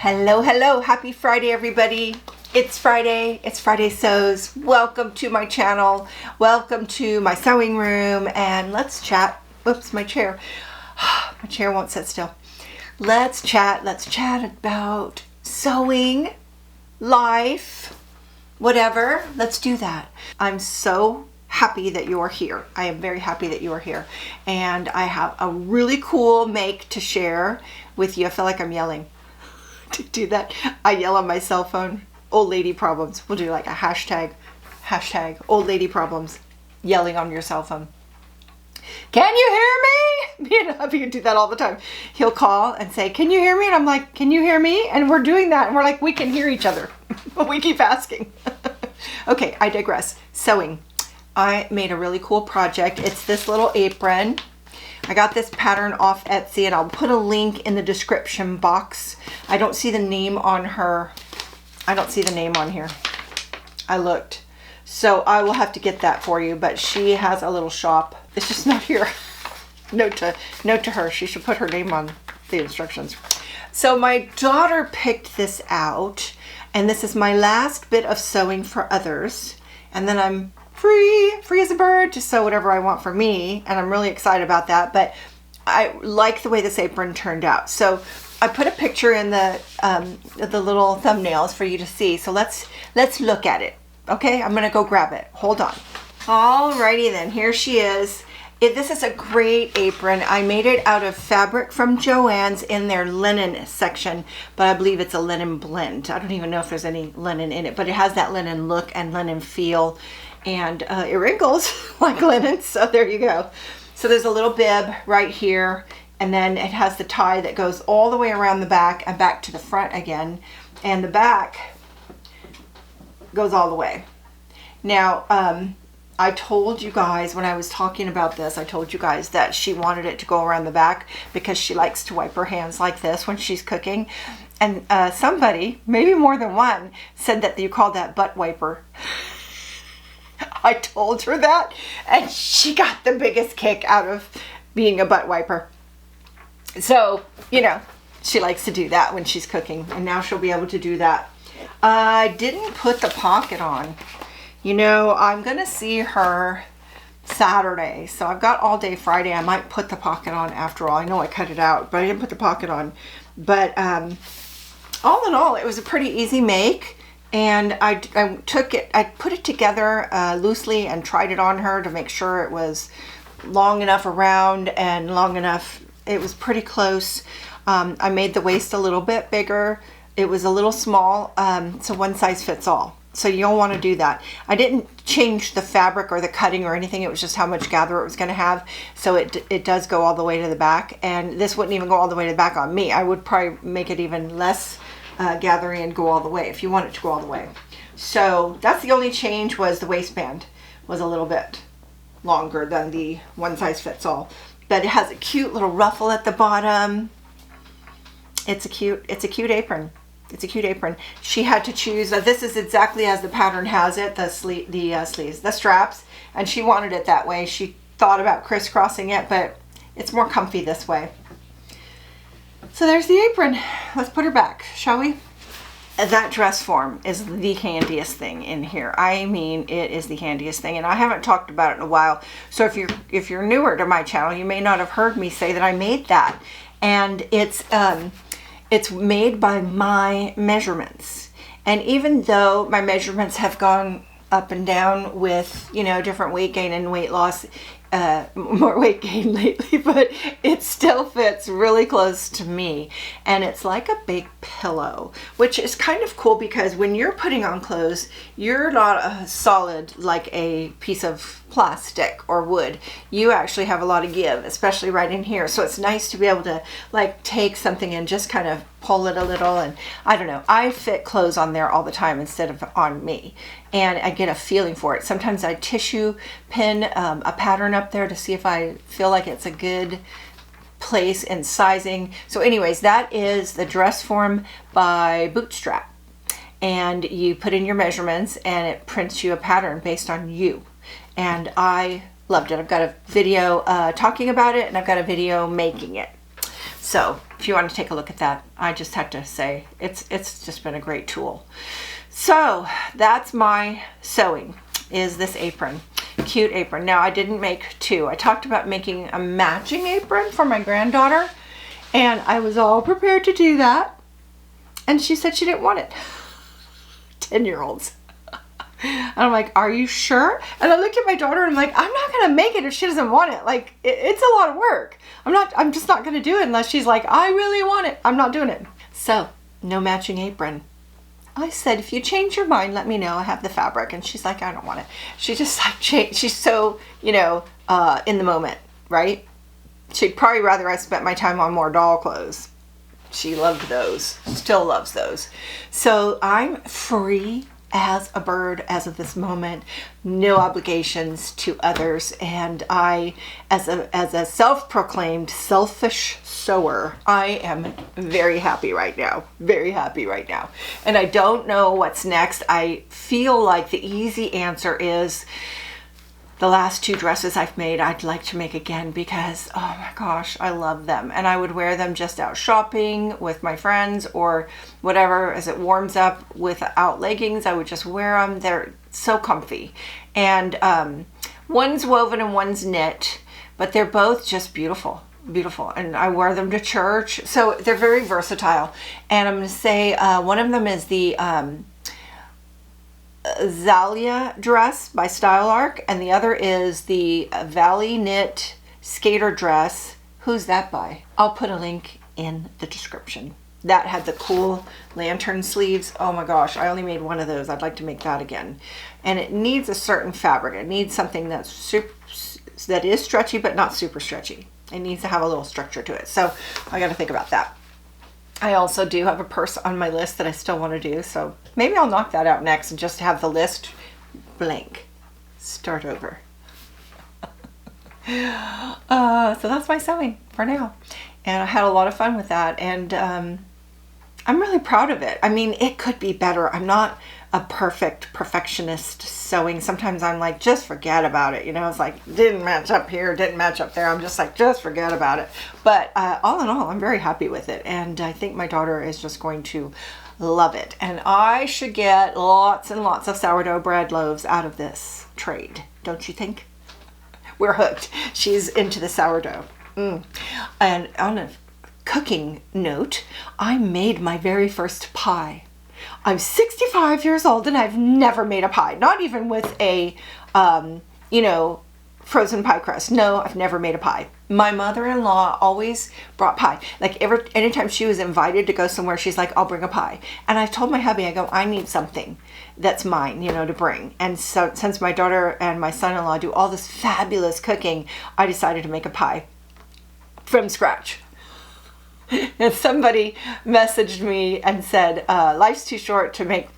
Hello, hello. Happy Friday, everybody. It's Friday. It's Friday Sews. Welcome to my channel. Welcome to my sewing room. And let's chat. Whoops, my chair. My chair won't sit still. Let's chat. Let's chat about sewing, life, whatever. Let's do that. I'm so happy that you're here. I am very happy that you are here. And I have a really cool make to share with you. I feel like I'm yelling. To do that, I yell on my cell phone. Old lady problems. We'll do like a hashtag old lady problems. Yelling on your cell phone. Can you hear me? Me and hubby do that all the time. He'll call and say, can you hear me? And I'm like, can you hear me? And we're doing that and we're like, we can hear each other. But we keep asking. Okay, I digress. Sewing. I made a really cool project. It's this little apron. I got this pattern off Etsy and I'll put a link in the description box. I don't see the name on her. I don't see the name on here. I looked. So I will have to get that for you, but she has a little shop. It's just not here. Note to her. She should put her name on the instructions. So my daughter picked this out and this is my last bit of sewing for others. And then I'm free as a bird to sew whatever I want for me, and I'm really excited about that. But I like the way this apron turned out, so I put a picture in the little thumbnails for you to see. So let's look at it. Okay, I'm gonna go grab it. Hold on. Alrighty then, here she is. This is a great apron. I made it out of fabric from Joann's in their linen section, but I believe it's a linen blend. I don't even know if there's any linen in it, but it has that linen look and linen feel. And it wrinkles like linen, so there you go. So there's a little bib right here, and then it has the tie that goes all the way around the back and back to the front again, and the back goes all the way. Now, I told you guys when I was talking about this, I told you guys that she wanted it to go around the back because she likes to wipe her hands like this when she's cooking. And somebody, maybe more than one, said that you call that butt wiper. I told her that and she got the biggest kick out of being a butt wiper. So, you know, she likes to do that when she's cooking, and now she'll be able to do that. I didn't put the pocket on. You know, I'm going to see her Saturday, so I've got all day Friday. I might put the pocket on after all. I know I cut it out, but I didn't put the pocket on. But all in all, it was a pretty easy make. And I put it together loosely and tried it on her to make sure it was long enough around and long enough. It was pretty close. I made the waist a little bit bigger. It was a little small, so one size fits all. So you don't want to do that. I didn't change the fabric or the cutting or anything. It was just how much gather it was going to have. So it does go all the way to the back. And this wouldn't even go all the way to the back on me. I would probably make it even less gathering and go all the way if you want it to go all the way. So that's the only change, was the waistband was a little bit longer than the one size fits all. But it has a cute little ruffle at the bottom. It's a cute apron. It's a cute apron. She had to choose. This is exactly as the pattern has it. The sleeves, the straps, and she wanted it that way. She thought about crisscrossing it, but it's more comfy this way. So there's the apron. Let's put her back, shall we? That dress form is the handiest thing in here. I mean, it is the handiest thing, and I haven't talked about it in a while. So if you're newer to my channel, you may not have heard me say that I made that. And it's made by my measurements. And even though my measurements have gone up and down with, you know, different weight gain and weight loss, more weight gain lately, but it still fits really close to me. And it's like a big pillow, which is kind of cool because when you're putting on clothes, you're not a solid like a piece of plastic or wood. You actually have a lot of give, especially right in here. So it's nice to be able to like take something and just kind of pull it a little. And I don't know, I fit clothes on there all the time instead of on me, and I get a feeling for it. Sometimes I tissue pin a pattern up there to see if I feel like it's a good place and sizing. So anyways, that is the dress form by Bootstrap, and you put in your measurements and it prints you a pattern based on you. And I loved it. I've got a video talking about it, and I've got a video making it. So if you want to take a look at that, I just had to say it's just been a great tool. So that's my sewing, is this apron. Cute apron. Now I didn't make two. I talked about making a matching apron for my granddaughter, and I was all prepared to do that. And she said she didn't want it. 10-year-olds. And I'm like, are you sure? And I looked at my daughter and I'm like, I'm not gonna make it if she doesn't want it. Like, it's a lot of work. I'm just not gonna do it unless she's like, I really want it. I'm not doing it. So, no matching apron. I said, if you change your mind, let me know. I have the fabric. And she's like, I don't want it. She just like she's so, you know, in the moment, right? She'd probably rather I spent my time on more doll clothes. She loved those, still loves those. So I'm free as a bird as of this moment, no obligations to others. And I, as a self-proclaimed selfish sewer, I am very happy right now, very happy right now. And I don't know what's next. I feel like the easy answer is the last two dresses I've made, I'd like to make again because, oh my gosh, I love them. And I would wear them just out shopping with my friends or whatever. As it warms up without leggings, I would just wear them. They're so comfy. And one's woven and one's knit, but they're both just beautiful. Beautiful. And I wear them to church. So they're very versatile. And I'm going to say one of them is the Zalia Dress by Style Arc, and the other is the Valley Knit Skater Dress. Who's that by? I'll put a link in the description. That had the cool lantern sleeves. Oh my gosh, I only made one of those. I'd like to make that again. And it needs a certain fabric. It needs something that is stretchy but not super stretchy. It needs to have a little structure to it. So I got to think about that. I also do have a purse on my list that I still want to do, so maybe I'll knock that out next and just have the list blank. Start over. So that's my sewing for now. And I had a lot of fun with that, and I'm really proud of it. I mean, it could be better. I'm not a perfectionist sewing. Sometimes I'm like, just forget about it. You know, it's like, didn't match up here, didn't match up there. I'm just like, just forget about it. But all in all, I'm very happy with it. And I think my daughter is just going to love it. And I should get lots and lots of sourdough bread loaves out of this trade. Don't you think? We're hooked. She's into the sourdough. And on a cooking note, I made my very first pie. I'm 65 years old and I've never made a pie, not even with a, you know, frozen pie crust. No, I've never made a pie. My mother-in-law always brought pie. Like anytime she was invited to go somewhere, she's like, I'll bring a pie. And I told my hubby, I go, I need something that's mine, you know, to bring. And so since my daughter and my son-in-law do all this fabulous cooking, I decided to make a pie from scratch. And somebody messaged me and said, life's too short to make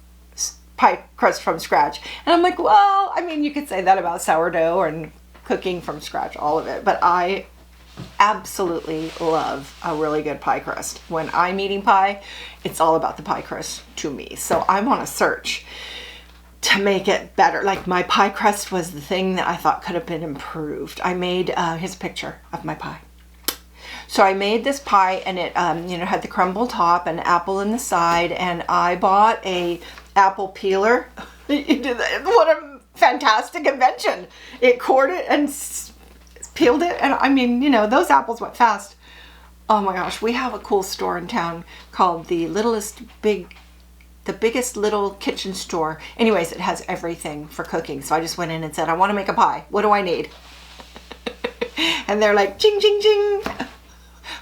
pie crust from scratch. And I'm like, well, I mean, you could say that about sourdough and cooking from scratch, all of it. But I absolutely love a really good pie crust. When I'm eating pie, it's all about the pie crust to me. So I'm on a search to make it better. Like, my pie crust was the thing that I thought could have been improved. I made, here's a picture of my pie. So I made this pie, and it, you know, had the crumble top and apple in the side, and I bought a apple peeler. What a fantastic invention. It cored it and peeled it, and I mean, you know, those apples went fast. Oh my gosh, we have a cool store in town called the biggest little kitchen store. Anyways, it has everything for cooking. So I just went in and said, I want to make a pie. What do I need? And they're like, ching, ching, ching.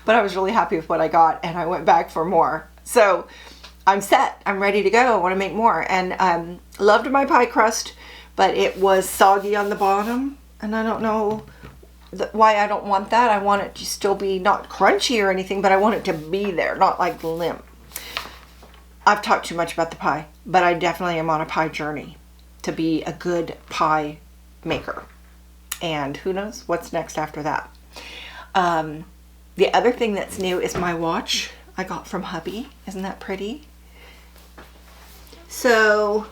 But I was really happy with what I got, and I went back for more. So I'm set. I'm ready to go. I want to make more. And loved my pie crust, but it was soggy on the bottom. And I don't know why I don't want that. I want it to still be not crunchy or anything, but I want it to be there, not like limp. I've talked too much about the pie, but I definitely am on a pie journey to be a good pie maker. And who knows what's next after that. The other thing that's new is my watch I got from hubby. Isn't that pretty? So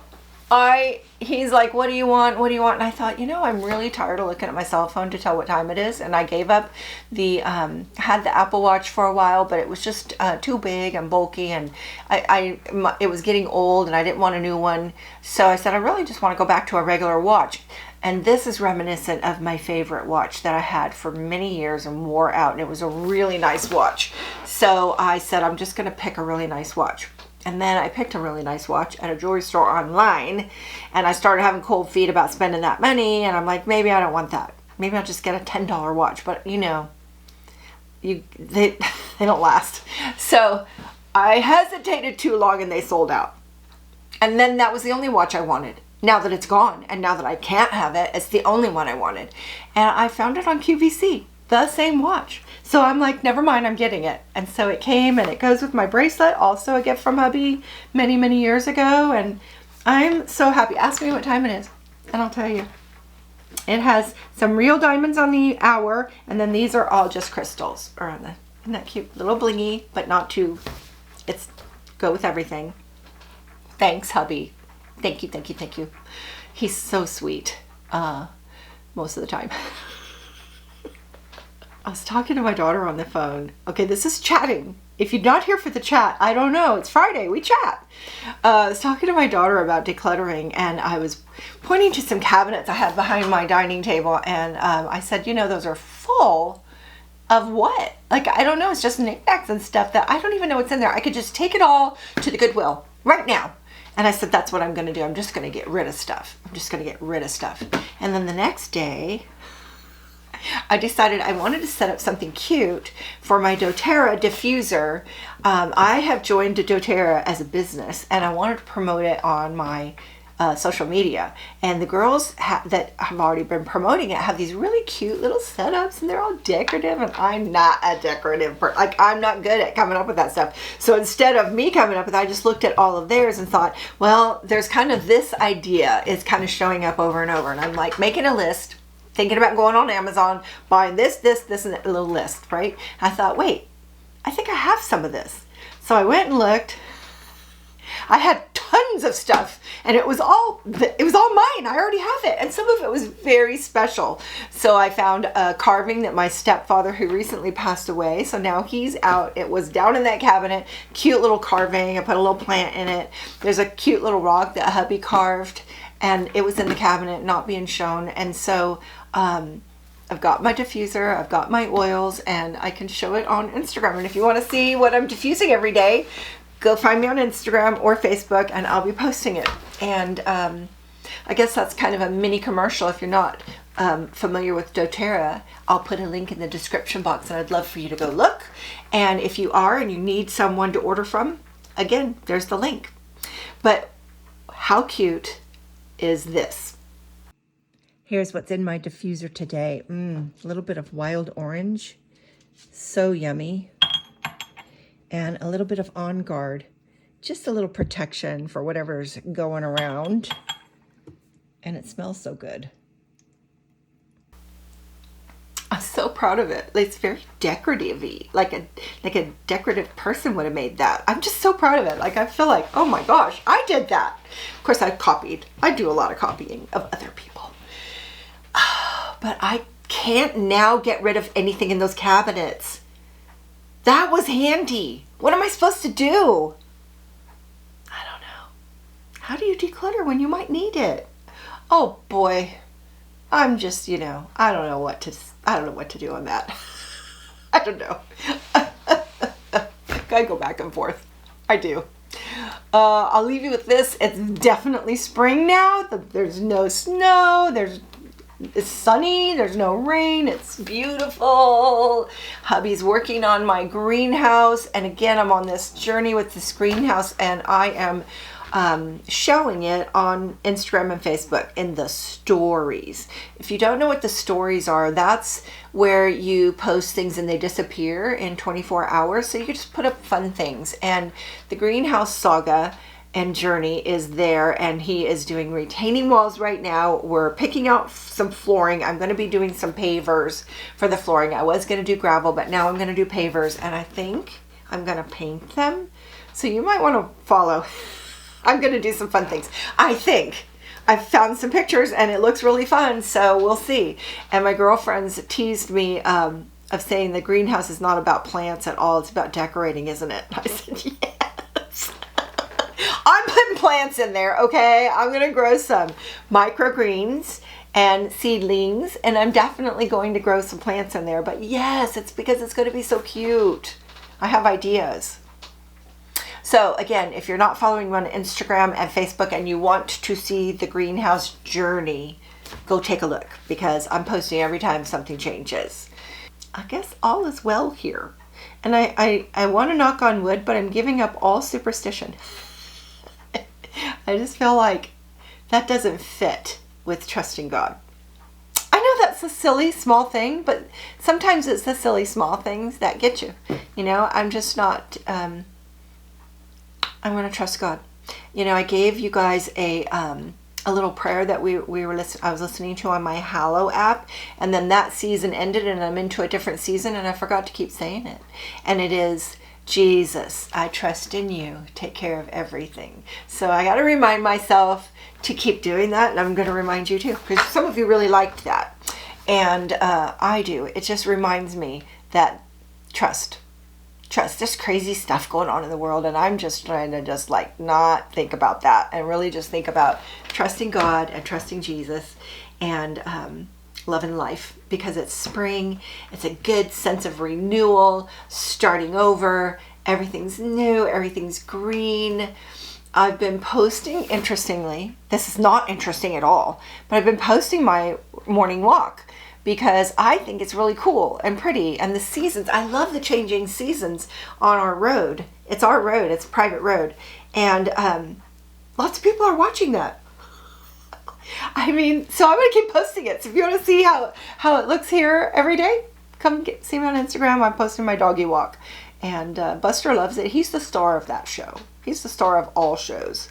He's like, what do you want? What do you want? And I thought, I'm really tired of looking at my cell phone to tell what time it is. And I gave up had the Apple Watch for a while, but it was just too big and bulky, and it was getting old and I didn't want a new one. So I said, I really just want to go back to a regular watch. And this is reminiscent of my favorite watch that I had for many years and wore out. And it was a really nice watch. So I said, I'm just going to pick a really nice watch. And then I picked a really nice watch at a jewelry store online, and I started having cold feet about spending that money. And I'm like, maybe I don't want that. Maybe I'll just get a $10 watch. But they don't last. So I hesitated too long, and they sold out. And then that was the only watch I wanted. Now that it's gone, and now that I can't have it, it's the only one I wanted. And I found it on QVC, the same watch. So I'm like, never mind, I'm getting it. And so it came, and it goes with my bracelet, also a gift from hubby many, many years ago. And I'm so happy. Ask me what time it is, and I'll tell you. It has some real diamonds on the hour, and then these are all just crystals. Isn't that cute? Little blingy, but not too, go with everything. Thanks, hubby. Thank you, thank you, thank you. He's so sweet, most of the time. I was talking to my daughter on the phone. Okay, this is chatting. If you're not here for the chat, I don't know. It's Friday, we chat. I was talking to my daughter about decluttering, and I was pointing to some cabinets I have behind my dining table, and I said, those are full of what? Like, I don't know. It's just knickknacks and stuff that I don't even know what's in there. I could just take it all to the Goodwill right now. And I said, that's what I'm going to do. I'm just going to get rid of stuff. I'm just going to get rid of stuff. And then the next day, I decided I wanted to set up something cute for my doterra diffuser. I have joined doterra as a business, and I wanted to promote it on my social media. And the girls that have already been promoting it have these really cute little setups, and they're all decorative, and I'm not a decorative person. Like, I'm not good at coming up with that stuff. So instead of me coming up with it, I just looked at all of theirs and thought, well, there's kind of this idea is kind of showing up over and over. And I'm like making a list, thinking about going on Amazon, buying this, and a little list, right? I thought, wait, I think I have some of this. So I went and looked. I had tons of stuff, and it was all mine. I already have it, and some of it was very special. So I found a carving that my stepfather, who recently passed away, so now he's out. It was down in that cabinet. Cute little carving. I put a little plant in it. There's a cute little rock that hubby carved, and it was in the cabinet, not being shown. And so I've got my diffuser, I've got my oils, and I can show it on Instagram. And if you want to see what I'm diffusing every day, go find me on Instagram or Facebook, and I'll be posting it. And I guess that's kind of a mini commercial. If you're not familiar with doterra, I'll put a link in the description box, and I'd love for you to go look. And if you are and you need someone to order from, again, there's the link. But how cute is this? Here's what's in my diffuser today. A little bit of wild orange. So yummy. And a little bit of On Guard, just a little protection for whatever's going around. And it smells so good. I'm so proud of it. It's very decorative-y, like a decorative person would have made that. I'm just so proud of it. Like, I feel like, oh my gosh, I did that. Of course, I do a lot of copying of other people. But I can't now get rid of anything in those cabinets. That was handy. What am I supposed to do? I don't know. How do you declutter when you might need it? Oh boy. I'm just, I don't know what to do on that. I don't know. I go back and forth. I do. I'll leave you with this. It's definitely spring now. There's no snow. It's sunny, there's no rain, it's beautiful. Hubby's working on my greenhouse, and again, I'm on this journey with this greenhouse, and I am showing it on Instagram and Facebook in the stories. If you don't know what the stories are, that's where you post things and they disappear in 24 hours. So you can just put up fun things. And the greenhouse saga and journey is there, and he is doing retaining walls right now. We're picking out some flooring. I'm going to be doing some pavers for the flooring. I was going to do gravel, but now I'm going to do pavers, and I think I'm going to paint them. So you might want to follow. I'm going to do some fun things. I think. I've found some pictures and it looks really fun, so we'll see. And my girlfriends teased me of saying the greenhouse is not about plants at all. It's about decorating, isn't it? I said, yes. I'm putting plants in there, okay? I'm going to grow some microgreens and seedlings, and I'm definitely going to grow some plants in there. But yes, it's because it's going to be so cute. I have ideas. So again, if you're not following me on Instagram and Facebook and you want to see the greenhouse journey, go take a look, because I'm posting every time something changes. I guess all is well here. And I want to knock on wood, but I'm giving up all superstition. I just feel like that doesn't fit with trusting God. I know that's a silly small thing, but sometimes it's the silly small things that get you. You know, I'm just not... I'm going to trust God. You know, I gave you guys a little prayer that I was listening to on my Hallow app, and then that season ended and I'm into a different season and I forgot to keep saying it. And it is, Jesus, I trust in you. Take care of everything. So I got to remind myself to keep doing that, and I'm going to remind you too, because some of you really liked that. And I do. It just reminds me that trust. There's crazy stuff going on in the world, and I'm just trying to just like not think about that and really just think about trusting God and trusting Jesus and loving life, because it's spring. It's a good sense of renewal, starting over. Everything's new, everything's green. I've been posting, interestingly, this is not interesting at all, but I've been posting my morning walk, because I think it's really cool and pretty. And the seasons, I love the changing seasons on our road. It's our road, it's a private road. And lots of people are watching that. I mean, so I'm gonna keep posting it. So if you wanna see how it looks here every day, come see me on Instagram. I'm posting my doggy walk. And Buster loves it. He's the star of that show. He's the star of all shows.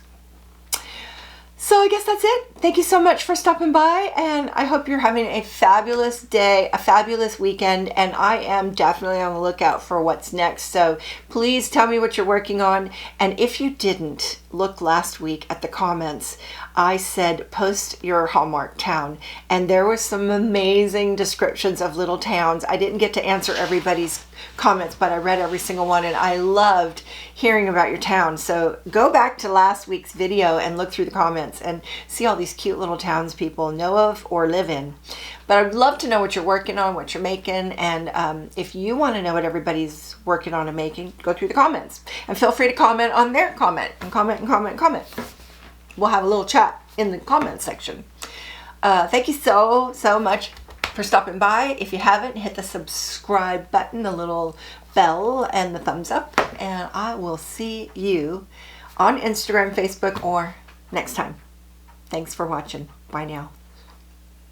So I guess that's it. Thank you so much for stopping by, and I hope you're having a fabulous day, a fabulous weekend, and I am definitely on the lookout for what's next. So please tell me what you're working on. And if you didn't look last week at the comments, I said post your Hallmark town, and there were some amazing descriptions of little towns. I didn't get to answer everybody's comments, but I read every single one, and I loved hearing about your town. So go back to last week's video and look through the comments and see all these cute little towns people know of or live in. But I'd love to know what you're working on, what you're making, and if you want to know what everybody's working on and making, go through the comments. And feel free to comment on their comment, and comment and comment and comment. We'll have a little chat in the comment section. Thank you so much for stopping by. If you haven't, hit the subscribe button, the little bell, and the thumbs up, and I will see you on Instagram, Facebook, or next time. Thanks for watching. Bye now.